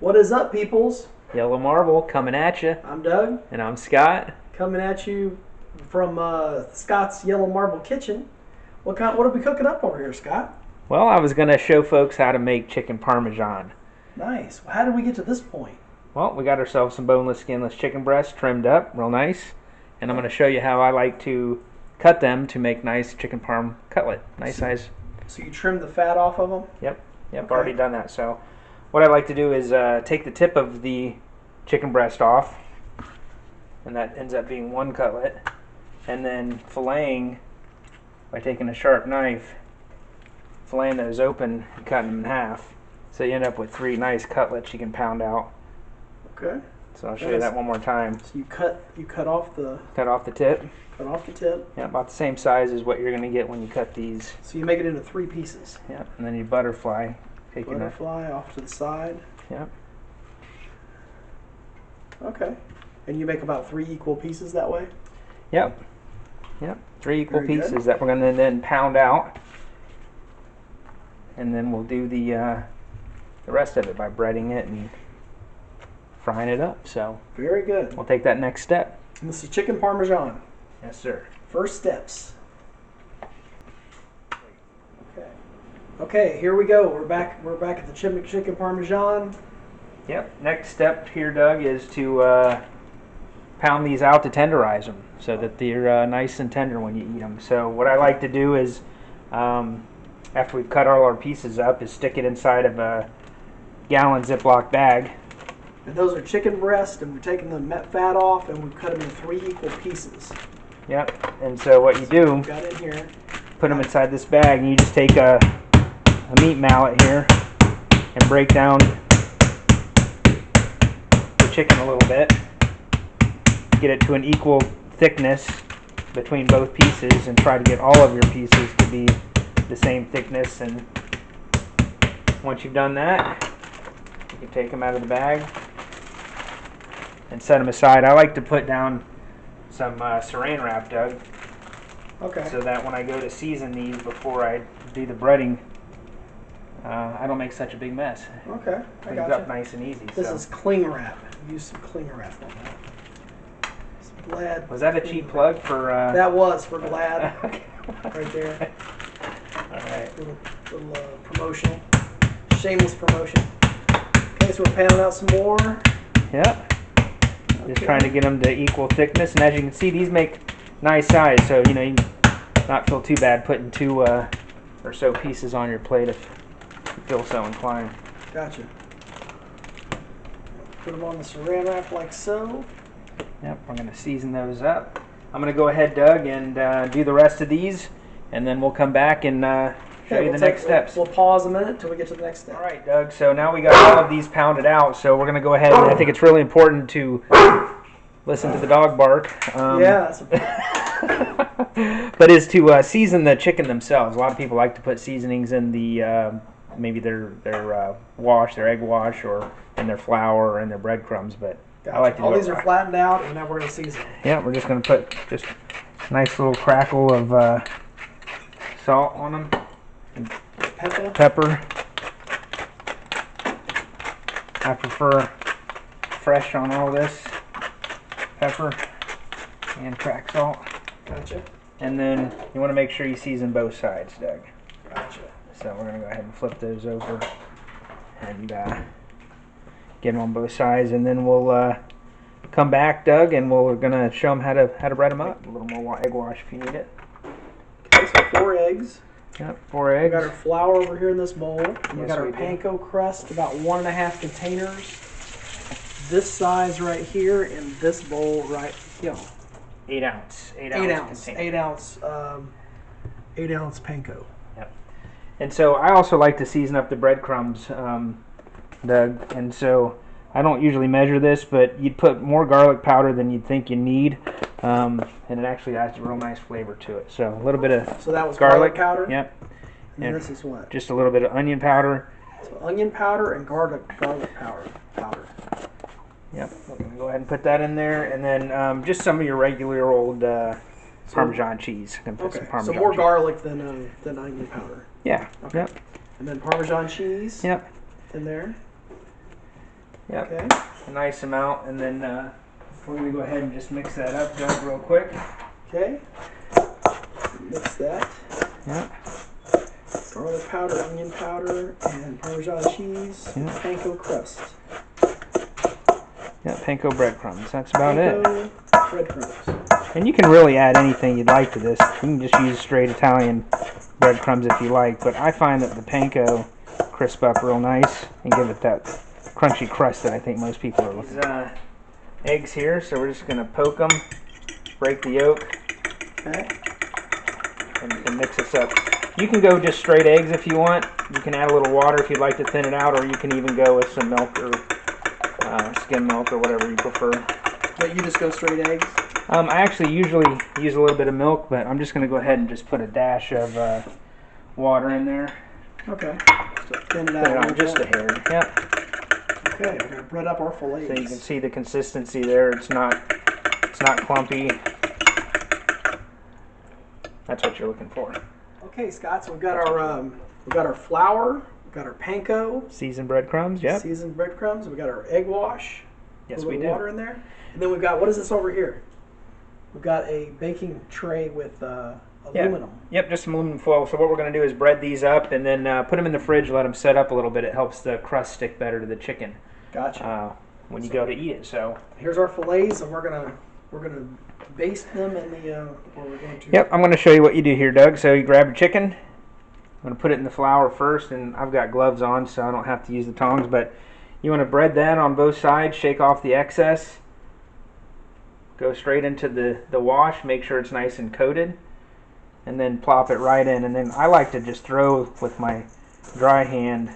What is up, peoples? Yellow Marble coming at you. I'm Doug. And I'm Scott. Coming at you from Scott's Yellow Marble Kitchen. What are we cooking up over here, Scott? Well, I was going to show folks how to make chicken parmesan. Nice. Well, how did we get to this point? Well, we got ourselves some boneless, skinless chicken breasts trimmed up real nice. And I'm going to show you how I like to cut them to make nice chicken parm cutlet. Nice size. So you trim the fat off of them? Yep, Okay. already done that. So what I like to do is take the tip of the chicken breast off, and that ends up being one cutlet, and then filleting by taking a sharp knife, filleting those open and cutting them in half. So you end up with 3 nice cutlets you can pound out. Okay. So I'll show you that one more time. So you cut off the tip. Cut off the tip. Yeah, about the same size as what you're going to get when you cut these. So you make it into 3 pieces. Yeah, and then you butterfly. Butterfly off to the side. Yep. Okay. And you make about 3 equal pieces that way? Yep. 3 equal Very pieces good. that we're going to then pound out. And then we'll do the rest of it by breading it and frying it up. So Very good. we'll take that next step. And this is chicken parmesan. Yes, sir. First steps. Okay, here we go. We're back at the chicken parmesan. Yep. Next step here, Doug, is to pound these out to tenderize them so that they're nice and tender when you eat them. So what I like to do is, after we've cut all our pieces up, is stick it inside of a gallon Ziploc bag. And those are chicken breast, and we're taking the fat off, and we've cut them in 3 equal pieces. Yep. And so what you do, Got in here. put them inside this bag, and you just take a meat mallet here and break down the chicken a little bit. Get it to an equal thickness between both pieces, and try to get all of your pieces to be the same thickness. And once you've done that, you can take them out of the bag and set them aside. I like to put down some saran wrap, Doug, Okay. so that when I go to season these before I do the breading, I don't make such a big mess. Okay, I Cleans got up you. nice and easy. This So. is cling wrap. Use some cling wrap on that. Some Glad. Was that a cheap plug for? That was for Glad, Okay. right there. All right. Little promotional, shameless promotion. Okay, so we're panning out some more. Yep. Just Okay. trying to get them to equal thickness, and as you can see, these make nice size. So you know, you not feel too bad putting 2 or so pieces on your plate if you feel so inclined. Gotcha. Put them on the saran wrap like so. Yep. We're gonna season those up. I'm gonna go ahead, Doug, and do the rest of these, and then we'll come back and show you the next steps. We'll pause a minute till we get to the next step. All right, Doug, so now we got all of these pounded out, so we're going to go ahead, and I think it's really important to listen to the dog bark. Yeah, that's But is to season the chicken themselves. A lot of people like to put seasonings in the, maybe their wash, their egg wash, or in their flour, or in their breadcrumbs, but gotcha. I like to All do these it are right. flattened out, and now we're going to season them. Yeah, we're just going to put just a nice little crackle of salt on them, pepper. I prefer fresh on all this, pepper and cracked salt. Gotcha. And then you want to make sure you season both sides, Doug. Gotcha. So we're going to go ahead and flip those over and get them on both sides, and then we'll come back, Doug, and we're going to show them how to bread them up. A little more egg wash if you need it. Okay, so 4 eggs. Yep, 4 We eggs. got our flour over here in this bowl. And we Yes, got our we do. panko crust, about 1.5 containers. This size right here in this bowl, right? 8 ounce. 8 8 ounce. ounce, container. 8 ounce panko. And so I also like to season up the breadcrumbs, Doug. And so I don't usually measure this, but you'd put more garlic powder than you'd think you need, and it actually adds a real nice flavor to it. So a little bit of So that was garlic powder. Yep. And this is what? Just a little bit of onion powder. So onion powder and garlic powder. Yep. We're gonna go ahead and put that in there, and then just some of your regular old Parmesan cheese. I'm gonna put some Okay, so Parmesan more cheese. garlic than onion powder. Yeah. Okay. Yep. And then Parmesan cheese Yep. in there. Yep. Okay. A nice amount, and then we're going to go ahead and just mix that up, Doug, real quick. Okay. Mix that. Yep. Garlic powder, onion powder, and Parmesan cheese, and panko crust. Yeah, panko breadcrumbs. That's about it. Breadcrumbs. And you can really add anything you'd like to this. You can just use straight Italian breadcrumbs if you like, but I find that the panko crisp up real nice and give it that crunchy crust that I think most people are looking for. Eggs here, so we're just going to poke them, break the yolk, Okay. and mix this up. You can go just straight eggs if you want. You can add a little water if you'd like to thin it out, or you can even go with some milk or skim milk or whatever you prefer. But you just go straight eggs? I actually usually use a little bit of milk, but I'm just going to go ahead and just put a dash of water in there. Okay. So thin it Put it out on just a hair. Yep. Okay, we're gonna bread up our fillets. So you can see the consistency there. It's not clumpy. That's what you're looking for. Okay, Scott. So we've got our flour, we've got our panko, Seasoned breadcrumbs. Yep. seasoned breadcrumbs. We've got our egg wash. Yes, a we little do. water in there, and then we've got, what is this over here? We've got a baking tray with aluminum. Yep, just some aluminum foil. So what we're going to do is bread these up and then put them in the fridge, let them set up a little bit. It helps the crust stick better to the chicken. Gotcha. When you go to eat it. So here's our fillets, and we're gonna baste them in the. Or we're going to. Yep, I'm going to show you what you do here, Doug. So you grab your chicken. I'm going to put it in the flour first, and I've got gloves on, so I don't have to use the tongs. But you want to bread that on both sides, shake off the excess, go straight into the wash, make sure it's nice and coated, and then plop it right in. And then I like to just throw with my dry hand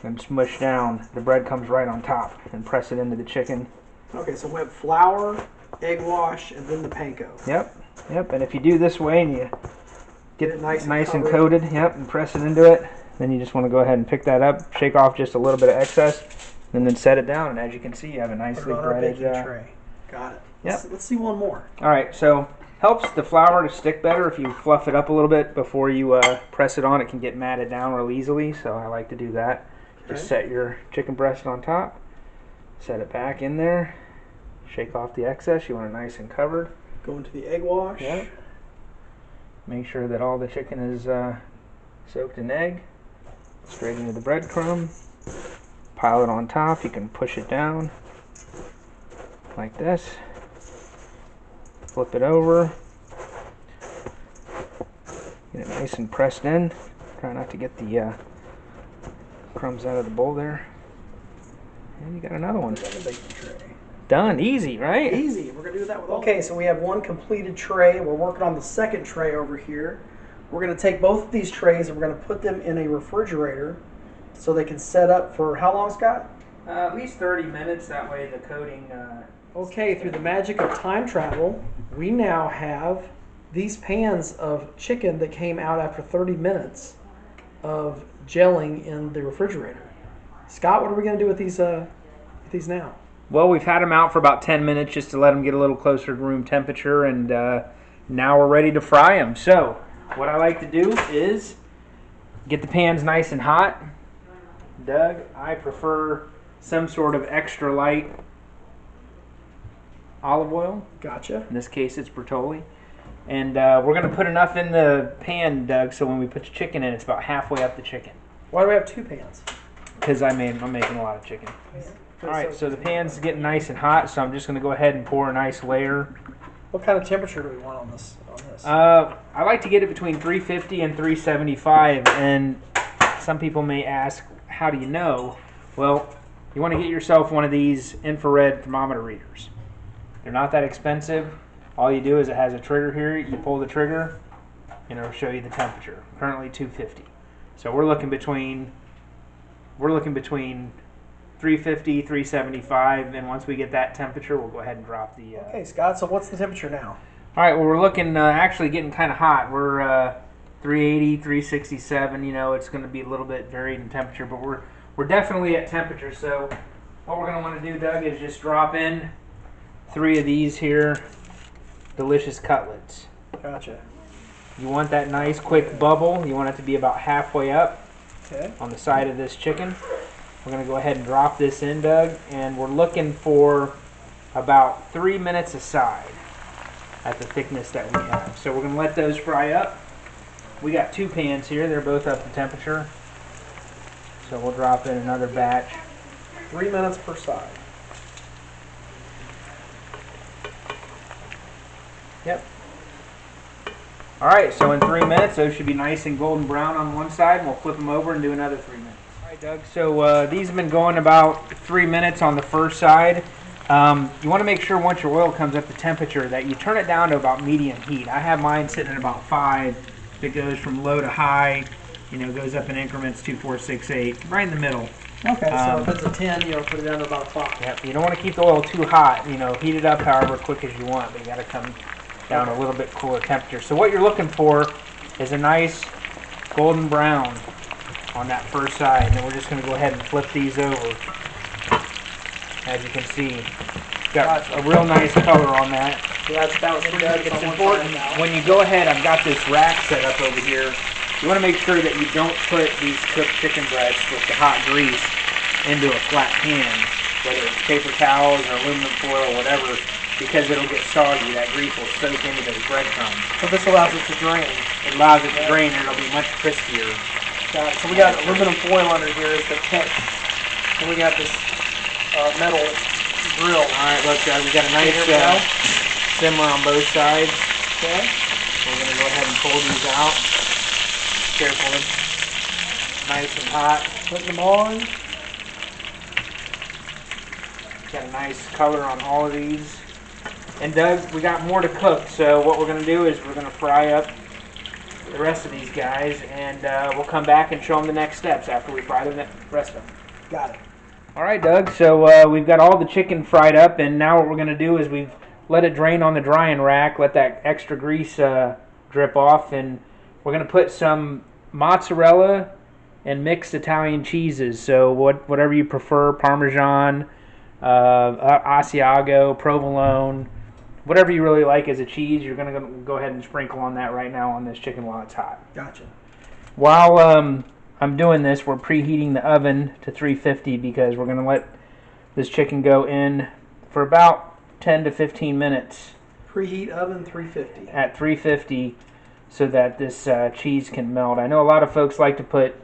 and smush down. The bread comes right on top and press it into the chicken. Okay, so we have flour, egg wash, and then the panko. Yep. And if you do this way and you get it nice and covered. coated, yep, and press it into it, then you just want to go ahead and pick that up, shake off just a little bit of excess, and then set it down. And as you can see, you have a nicely breaded tray. Got it. Yep. Let's see one more. All right, so helps the flour to stick better if you fluff it up a little bit before you press it on. It can get matted down real easily, so I like to do that. Just set your chicken breast on top, set it back in there, shake off the excess. You want it nice and covered. Go into the egg wash. Yep. Make sure that all the chicken is soaked in egg. Straight into the breadcrumb. Pile it on top. You can push it down like this. Flip it over. Get it nice and pressed in. Try not to get the crumbs out of the bowl there. And you got another one. Done. Easy, right? Easy. We're going to do that with all. Okay, so we have one completed tray. We're working on the second tray over here. We're going to take both of these trays and we're going to put them in a refrigerator so they can set up for how long, Scott? At least 30 minutes. That way the coating... Okay, through the magic of time travel, we now have these pans of chicken that came out after 30 minutes of gelling in the refrigerator. Scott, what are we going to do with these now? Well, we've had them out for about 10 minutes just to let them get a little closer to room temperature, and now we're ready to fry them. So, what I like to do is get the pans nice and hot. Doug, I prefer some sort of extra light olive oil. Gotcha. In this case, it's Bertolli. And we're going to put enough in the pan, Doug, so when we put the chicken in, it's about halfway up the chicken. Why do we have two pans? Because I'm making a lot of chicken. All right, so the pan's getting nice and hot, so I'm just going to go ahead and pour a nice layer. What kind of temperature do we want on this? I like to get it between 350 and 375, and some people may ask, how do you know? Well, you want to get yourself one of these infrared thermometer readers. They're not that expensive. All you do is it has a trigger here. You pull the trigger, and it'll show you the temperature. Currently 250. So we're looking between 350, 375, and once we get that temperature, we'll go ahead and drop the... Okay, Scott, so what's the temperature now? All right, well, we're looking, actually getting kind of hot. We're 380, 367, you know, it's going to be a little bit varied in temperature, but we're definitely at temperature. So what we're going to want to do, Doug, is just drop in 3 of these here delicious cutlets. Gotcha. You want that nice quick bubble. You want it to be about halfway up on the side of this chicken. We're going to go ahead and drop this in, Doug, and we're looking for about 3 minutes aside at the thickness that we have. So we're going to let those fry up. We got 2 pans here. They're both up to temperature. So we'll drop in another batch. 3 minutes per side. Yep. Alright, so in 3 minutes, those should be nice and golden brown on one side, and we'll flip them over and do another 3 minutes. Alright, Doug, so these have been going about 3 minutes on the first side. You want to make sure once your oil comes up to temperature that you turn it down to about medium heat. I have mine sitting at about 5. It goes from low to high, you know, goes up in increments 2, 4, 6, 8, right in the middle. Okay, so if it's a 10, you know, put it down to about 5. Yep, you don't want to keep the oil too hot, you know, heat it up however quick as you want, but you got to come down a little bit cooler temperature. So what you're looking for is a nice golden brown on that first side, and then we're just going to go ahead and flip these over. As you can see, got a real nice color on that. So that was pretty good. It's important when you go ahead, I've got this rack set up over here. You want to make sure that you don't put these cooked chicken breasts with the hot grease into a flat pan, whether it's paper towels or aluminum foil or whatever, because it'll get soggy. That grease will soak into those breadcrumbs. So this allows it to drain. It allows it to drain, and it'll be much crispier. Got it. So we got aluminum foil under here as the catch, and we got this metal grill. All right, look, we got a nice simmer on both sides. Okay. We're going to go ahead and pull these out carefully. Nice and hot. Putting them on. Got a nice color on all of these. And Doug, we got more to cook, so what we're going to do is we're going to fry up the rest of these guys, and we'll come back and show them the next steps after we fry the rest of them. Got it. All right, Doug, so we've got all the chicken fried up, and now what we're going to do is we've let it drain on the drying rack, let that extra grease drip off, and we're going to put some mozzarella and mixed Italian cheeses, so whatever you prefer, Parmesan, Asiago, provolone, whatever you really like as a cheese, you're going to go ahead and sprinkle on that right now on this chicken while it's hot. Gotcha. While I'm doing this, we're preheating the oven to 350 because we're going to let this chicken go in for about 10 to 15 minutes. Preheat oven 350. At 350 so that this cheese can melt. I know a lot of folks like to put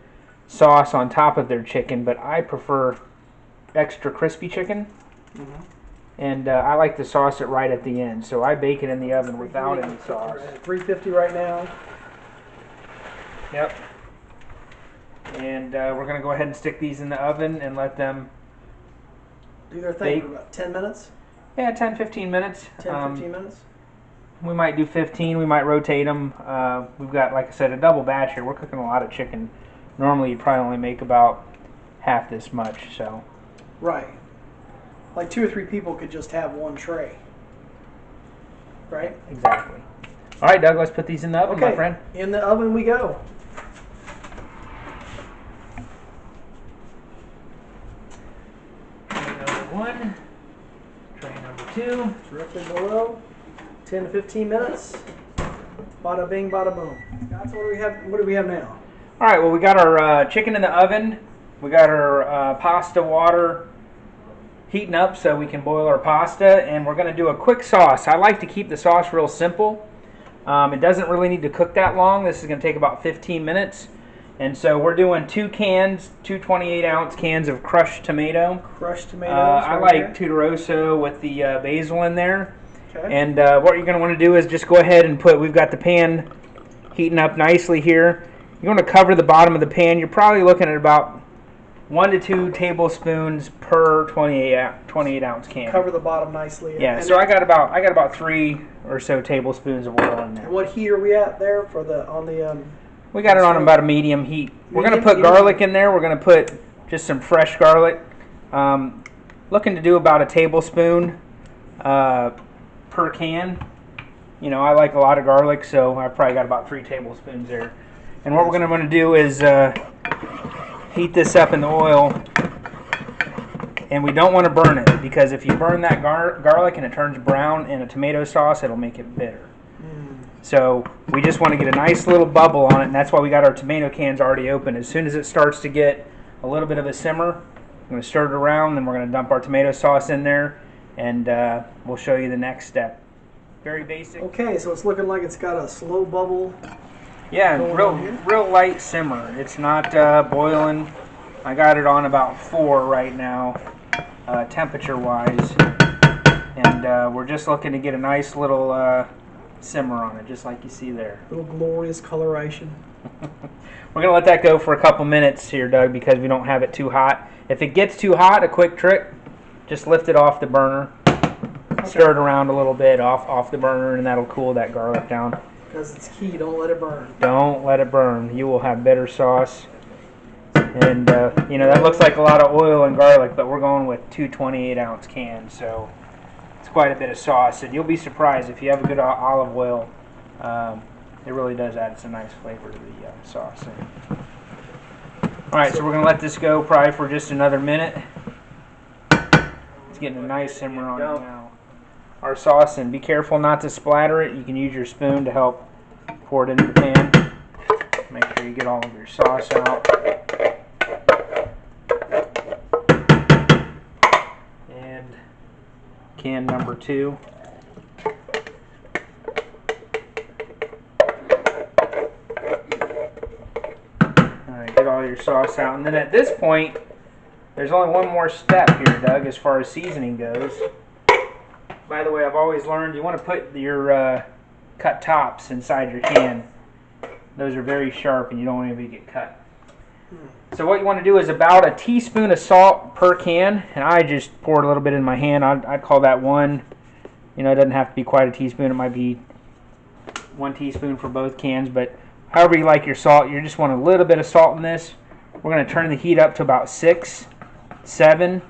sauce on top of their chicken, but I prefer extra crispy chicken. Mm-hmm. And I like to sauce it right at the end, so I bake it in the oven without any sauce. We're at 350 right now. Yep. And we're going to go ahead and stick these in the oven and let them do their thing bake for about 10 minutes? Yeah, 10-15 minutes. 10-15 minutes? We might do 15. We might rotate them. We've got, like I said, a double batch here. We're cooking a lot of chicken. Normally, you'd probably only make about half this much. So. Right. Like 2 or 3 people could just have one tray. Right? Exactly. All right, Doug, let's put these in the oven, my friend. In the oven we go. Tray number 1. Tray number 2. Directly below. 10 to 15 minutes. Bada bing, bada boom. That's what do we have? What do we have now? All right. Well, we got our chicken in the oven. We got our pasta water heating up so we can boil our pasta, and we're going to do a quick sauce. I like to keep the sauce real simple. It doesn't really need to cook that long. This is going to take about 15 minutes. And so we're doing 2 cans, 2 28-ounce cans of crushed tomato. Crushed tomatoes. I like Tuderoso with the basil in there. Okay. And what you're going to want to do is just go ahead and we've got the pan heating up nicely here. You want to cover the bottom of the pan. You're probably looking at about 1 to 2 tablespoons per 28-ounce can. Cover the bottom nicely. Yeah, so I got about 3 or so tablespoons of oil in there. And what heat are we at there for We got it on about a medium heat. We're going to put garlic in there. We're going to put just some fresh garlic. Looking to do about a tablespoon per can. You know, I like a lot of garlic, so I probably got about 3 tablespoons there. And what we're going to want to do is heat this up in the oil, and we don't want to burn it, because if you burn that garlic and it turns brown in a tomato sauce, it'll make it bitter. So we just want to get a nice little bubble on it, and that's why we got our tomato cans already open. As soon as it starts to get a little bit of a simmer, I'm going to stir it around, then we're going to dump our tomato sauce in there, and we'll show you the next step. Very basic. Okay, so it's looking like it's got a slow bubble. Yeah, real light simmer. It's not boiling. I got it on about 4 right now, temperature-wise, and we're just looking to get a nice little simmer on it, just like you see there. Little glorious coloration. We're going to let that go for a couple minutes here, Doug, because we don't have it too hot. If it gets too hot, a quick trick, just lift it off the burner. Okay. Stir it around a little bit off the burner, and that'll cool that garlic down. Because it's key, don't let it burn. Don't let it burn. You will have bitter sauce. And, you know, that looks like a lot of oil and garlic, but we're going with 2 28-ounce cans, so it's quite a bit of sauce. And you'll be surprised if you have a good olive oil. It really does add some nice flavor to the sauce. Alright, so we're going to let this go probably for just another minute. It's getting a nice simmer on it now. Our sauce, and be careful not to splatter it. You can use your spoon to help pour it into the pan. Make sure you get all of your sauce out. And can number 2. Alright, get all your sauce out. And then at this point, there's only one more step here, Doug, as far as seasoning goes. By the way, I've always learned you want to put your cut tops inside your can. Those are very sharp and you don't want anybody to get cut. So what you want to do is about a teaspoon of salt per can, and I just poured a little bit in my hand. I'd call that 1. You know, it doesn't have to be quite a teaspoon. It might be 1 teaspoon for both cans, but however you like your salt, you just want a little bit of salt in this. We're going to turn the heat up to about 6, 7.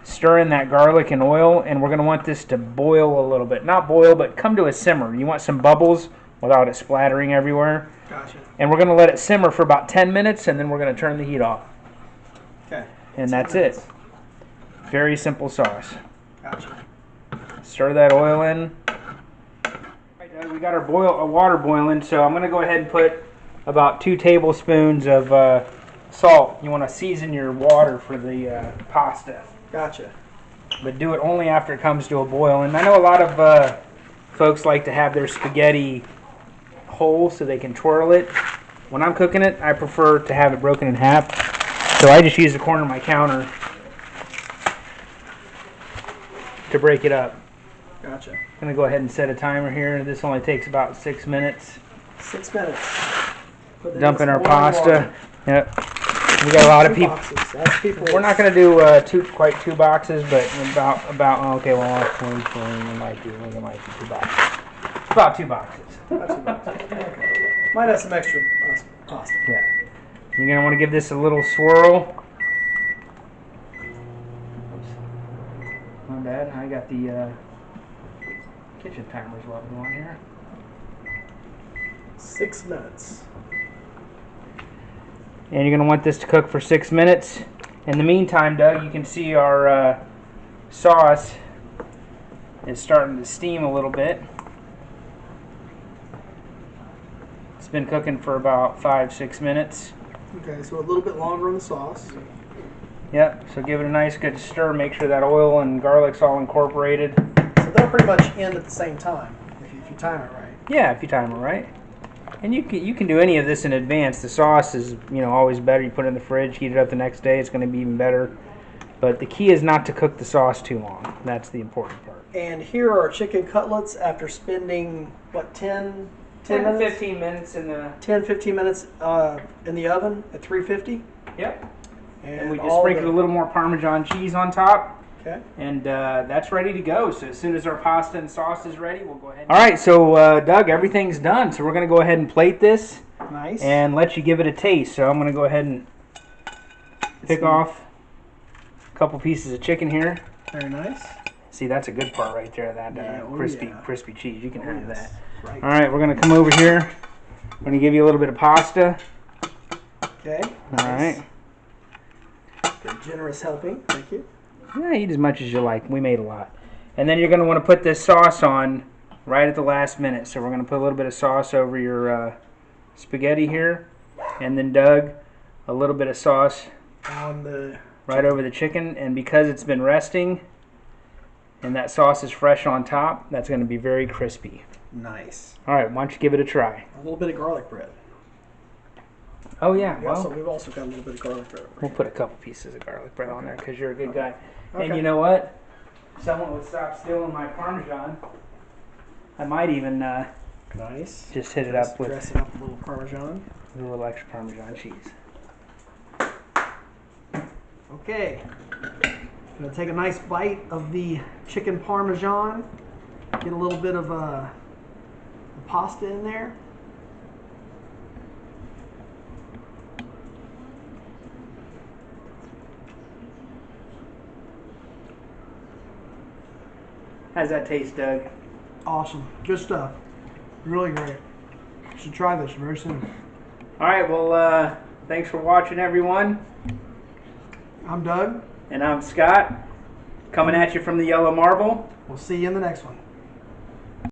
Stir in that garlic and oil, and we're going to want this to boil a little bit. Not boil, but come to a simmer. You want some bubbles without it splattering everywhere. Gotcha. And we're going to let it simmer for about 10 minutes, and then we're going to turn the heat off. Okay. And that's it. Very simple sauce. Gotcha. Stir that oil in. We got our water boiling, so I'm going to go ahead and put about 2 tablespoons of salt. You want to season your water for the pasta. Gotcha. But do it only after it comes to a boil. And I know a lot of folks like to have their spaghetti whole so they can twirl it. When I'm cooking it, I prefer to have it broken in half. So I just use the corner of my counter to break it up. Gotcha. I'm going to go ahead and set a timer here. This only takes about 6 minutes. 6 minutes. Dump in our pasta. Yep. We got a lot of people. We're not going to do quite 2 boxes, but about okay. Well, we might do 2 boxes. About 2 boxes. Okay. Might have some extra pasta. Yeah. You're going to want to give this a little swirl. Oops. My bad. I got the kitchen timers while we're on here. 6 minutes. And you're going to want this to cook for 6 minutes. In the meantime, Doug, you can see our sauce is starting to steam a little bit. It's been cooking for about 5-6 minutes. Okay, so a little bit longer on the sauce. Yep, so give it a nice good stir. Make sure that oil and garlic's all incorporated. So they'll pretty much end at the same time if you time it right. Yeah, if you time it right. And you can do any of this in advance. The sauce is, you know, always better. You put it in the fridge, heat it up the next day. It's going to be even better. But the key is not to cook the sauce too long. That's the important part. And here are our chicken cutlets after spending, what, 10 to 15 minutes in the... 10-15 minutes in the oven at 350. Yep. And we just sprinkled a little more Parmesan cheese on top. Okay. And that's ready to go. So as soon as our pasta and sauce is ready, we'll go ahead. All right, so Doug, everything's done. So we're going to go ahead and plate this. Nice. And let you give it a taste. So I'm going to go ahead and pick off a couple pieces of chicken here. Very nice. See, that's a good part right there, that crispy cheese. You can have that. Right. All right, we're going to come over here. I'm going to give you a little bit of pasta. Okay. All right. Very generous helping. Thank you. Yeah, eat as much as you like. We made a lot. And then you're going to want to put this sauce on right at the last minute. So we're going to put a little bit of sauce over your spaghetti here. And then, Doug, a little bit of sauce on the right over the chicken, and because it's been resting and that sauce is fresh on top, that's going to be very crispy. Nice. All right, why don't you give it a try? A little bit of garlic bread. Oh yeah, So we've also got a little bit of garlic bread. We'll put a couple pieces of garlic bread on there because you're a good guy. Okay. And you know what? If someone would stop stealing my Parmesan, I might even Nice. just hit it up with dress it up with a little Parmesan. a little extra Parmesan cheese. Okay. Gonna take a nice bite of the chicken Parmesan. Get a little bit of the pasta in there. How's that taste, Doug? Awesome. Good stuff. Really great. You should try this very soon. All right, well, thanks for watching, everyone. I'm Doug. And I'm Scott, coming at you from the Yellow Marble. We'll see you in the next one.